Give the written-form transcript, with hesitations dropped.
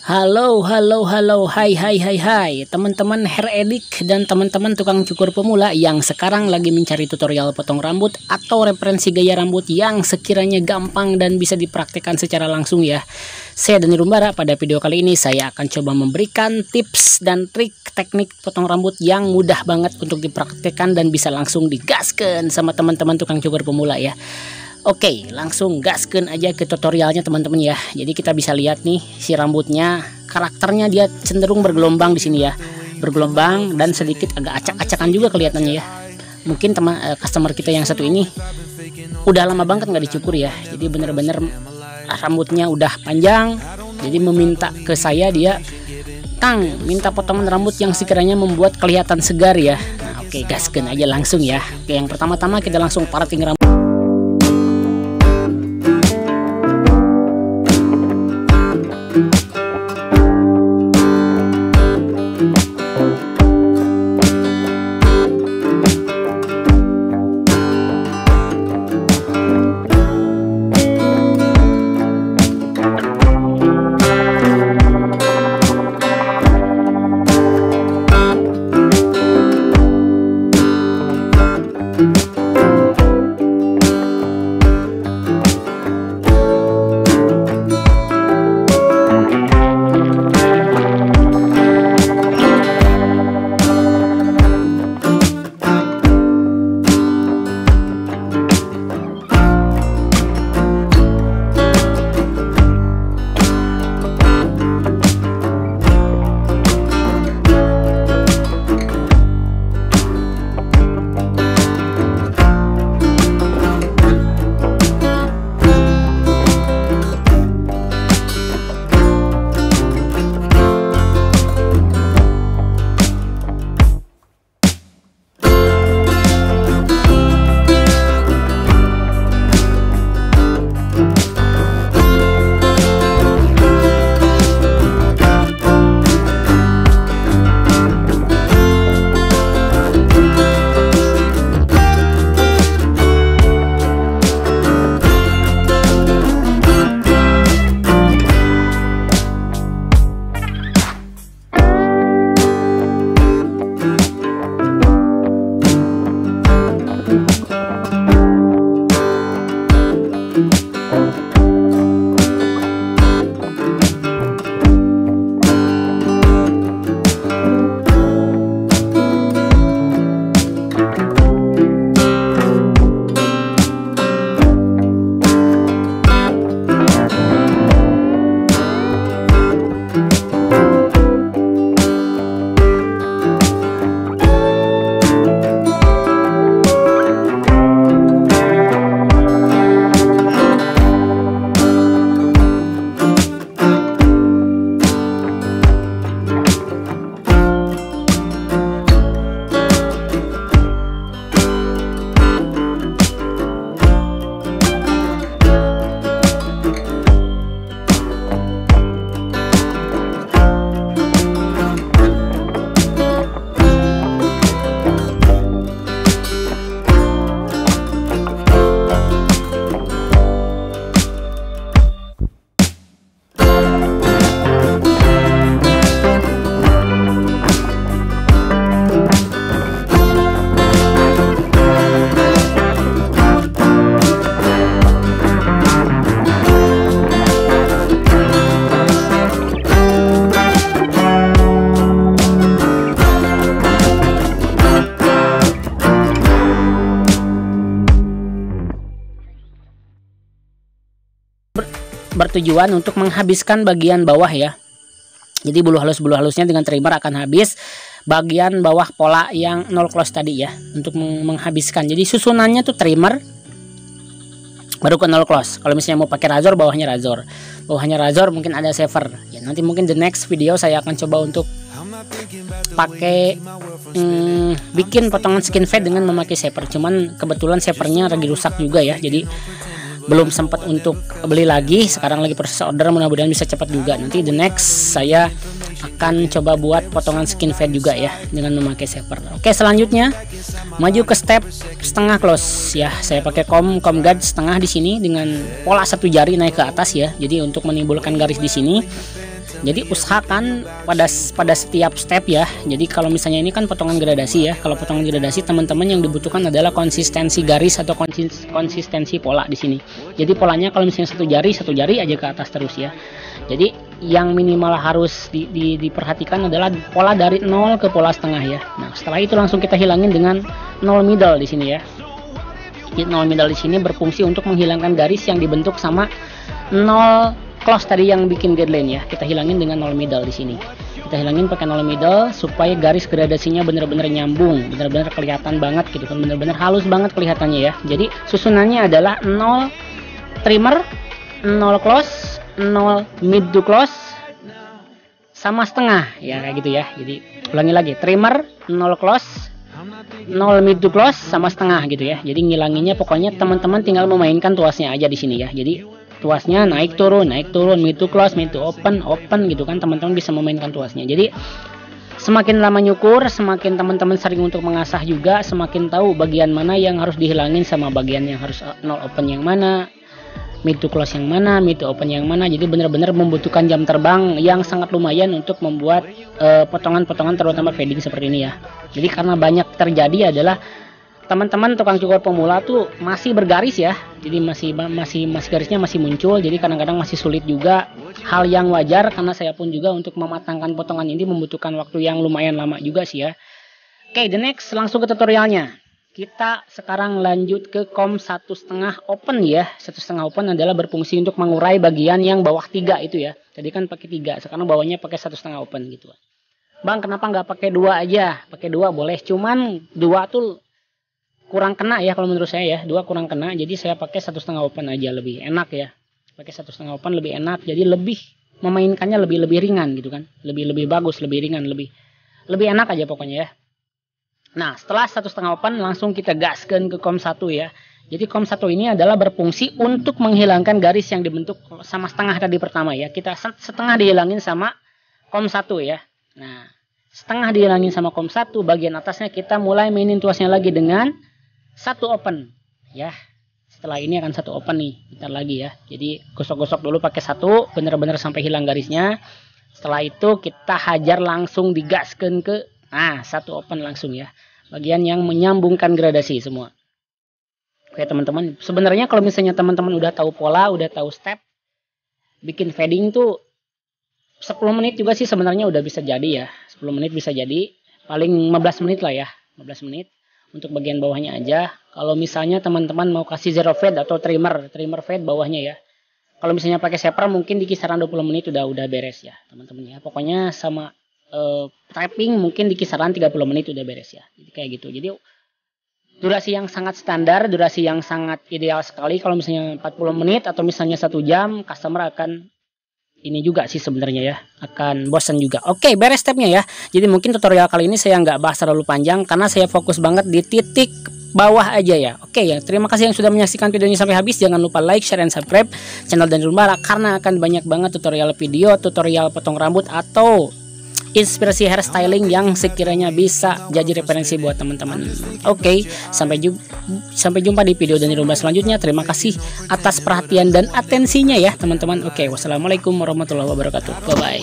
Halo, halo, halo, hai teman-teman hair edik dan teman-teman tukang cukur pemula yang sekarang lagi mencari tutorial potong rambut atau referensi gaya rambut yang sekiranya gampang dan bisa dipraktikkan secara langsung ya. Saya Dani Rumbara. Pada video kali ini saya akan coba memberikan tips dan trik teknik potong rambut yang mudah banget untuk dipraktikkan dan bisa langsung digaskan sama teman-teman tukang cukur pemula ya. Oke, langsung gaskeun aja ke tutorialnya teman-teman ya. Jadi kita bisa lihat nih si rambutnya, karakternya dia cenderung bergelombang di sini ya. Bergelombang dan sedikit agak acak-acakan juga kelihatannya ya. Mungkin customer kita yang satu ini udah lama banget nggak dicukur ya. Jadi bener-bener rambutnya udah panjang. Jadi meminta ke saya dia, Kang, minta potongan rambut yang sekiranya membuat kelihatan segar ya. Nah, oke, gaskeun aja langsung ya. Oke, yang pertama-tama kita langsung parting rambut. Bertujuan untuk menghabiskan bagian bawah ya. Jadi bulu halusnya dengan trimmer akan habis bagian bawah pola yang nol close tadi ya, untuk menghabiskan. Jadi susunannya tuh trimmer baru ke nol close. Kalau misalnya mau pakai razor, bawahnya razor mungkin ada shaver ya. Nanti mungkin the next video saya akan coba untuk pakai bikin potongan skin fade dengan memakai shaver. Cuman kebetulan shavernya lagi rusak juga ya, jadi belum sempat untuk beli lagi. Sekarang lagi proses order, mudah-mudahan bisa cepat juga. Nanti the next saya akan coba buat potongan skin fade juga ya dengan memakai shaver. Oke, selanjutnya maju ke step setengah close ya. Saya pakai comb guard setengah di sini dengan pola satu jari naik ke atas ya. Jadi untuk menimbulkan garis di sini Jadi usahakan pada setiap step ya. Jadi kalau misalnya ini kan potongan gradasi ya. Kalau potongan gradasi teman-teman yang dibutuhkan adalah konsistensi garis atau konsistensi pola di sini. Jadi polanya kalau misalnya satu jari aja ke atas terus ya. Jadi yang minimal harus diperhatikan adalah pola dari 0 ke pola setengah ya. Nah, setelah itu langsung kita hilangin dengan 0 middle di sini ya. Jadi 0 middle di sini berfungsi untuk menghilangkan garis yang dibentuk sama 0 close tadi yang bikin guideline ya. Kita hilangin dengan 0 middle di sini. Kita hilangin pakai 0 middle supaya garis gradasinya benar-benar nyambung, benar-benar kelihatan banget gitu kan, benar-benar halus banget kelihatannya ya. Jadi susunannya adalah 0 trimmer, 0 close, 0 mid to close, sama setengah ya, kayak gitu ya. Jadi ulangi lagi, trimmer, 0 close, 0 mid to close, sama setengah gitu ya. Jadi ngilanginnya pokoknya teman-teman tinggal memainkan tuasnya aja di sini ya. Jadi tuasnya naik turun, mid to close, mid to open gitu kan, teman-teman bisa memainkan tuasnya. Jadi semakin lama nyukur, semakin teman-teman sering untuk mengasah juga, semakin tahu bagian mana yang harus dihilangin sama bagian yang harus 0 open yang mana, mid to close yang mana, mid to open yang mana. Jadi benar-benar membutuhkan jam terbang yang sangat lumayan untuk membuat potongan-potongan terutama fading seperti ini ya. Jadi karena banyak terjadi adalah teman-teman tukang cukur pemula tuh masih bergaris ya. Jadi masih garisnya masih muncul. Jadi kadang-kadang masih sulit juga. Hal yang wajar karena saya pun juga untuk mematangkan potongan ini membutuhkan waktu yang lumayan lama juga sih ya. Oke, the next langsung ke tutorialnya. Kita sekarang lanjut ke kom 1,5 open ya. 1,5 open adalah berfungsi untuk mengurai bagian yang bawah 3 itu ya. Tadi kan pakai 3, sekarang bawahnya pakai 1,5 open gitu. Bang, kenapa nggak pakai 2 aja? Pakai 2 boleh, cuman 2 tuh kurang kena ya kalau menurut saya ya. 2 kurang kena, jadi saya pakai 1,5 open aja, lebih enak ya. Pakai 1,5 open lebih enak, jadi lebih memainkannya lebih ringan gitu kan. Lebih bagus, lebih ringan, lebih enak aja pokoknya ya. Nah, setelah 1,5 open langsung kita gaskan ke kom 1 ya. Jadi kom 1 ini adalah berfungsi untuk menghilangkan garis yang dibentuk sama setengah tadi pertama ya. Kita setengah dihilangin sama kom 1 ya. Nah, setengah dihilangin sama kom 1, bagian atasnya kita mulai mainin tuasnya lagi dengan 1 open ya. Setelah ini akan 1 open nih, bentar lagi ya. Jadi gosok-gosok dulu pakai 1 bener-bener sampai hilang garisnya. Setelah itu kita hajar langsung digaskan ke 1 open langsung ya. Bagian yang menyambungkan gradasi semua. Oke teman-teman, sebenarnya kalau misalnya teman-teman udah tahu pola, udah tahu step, bikin fading tuh 10 menit juga sih sebenarnya udah bisa jadi ya. 10 menit bisa jadi, paling 15 menit lah ya, 15 menit. Untuk bagian bawahnya aja. Kalau misalnya teman-teman mau kasih zero fade atau trimmer fade bawahnya ya. Kalau misalnya pakai shaper mungkin di kisaran 20 menit udah beres ya teman-teman ya. Pokoknya sama typing mungkin di kisaran 30 menit udah beres ya. Jadi kayak gitu. Jadi durasi yang sangat standar, durasi yang sangat ideal sekali. Kalau misalnya 40 menit atau misalnya 1 jam, customer akan ini juga sih sebenarnya ya, akan bosan juga. Oke, beres stepnya ya. Jadi mungkin tutorial kali ini saya nggak bahas terlalu panjang karena saya fokus banget di titik bawah aja ya. Oke ya, terima kasih yang sudah menyaksikan videonya sampai habis. Jangan lupa like, share, dan subscribe channel Daniel Umbara karena akan banyak banget tutorial video, tutorial potong rambut atau inspirasi hairstyling yang sekiranya bisa jadi referensi buat teman-teman. Oke, sampai jumpa di video Daniel Umbara selanjutnya. Terima kasih atas perhatian dan atensinya ya teman-teman. Oke, wassalamualaikum warahmatullahi wabarakatuh. Bye bye.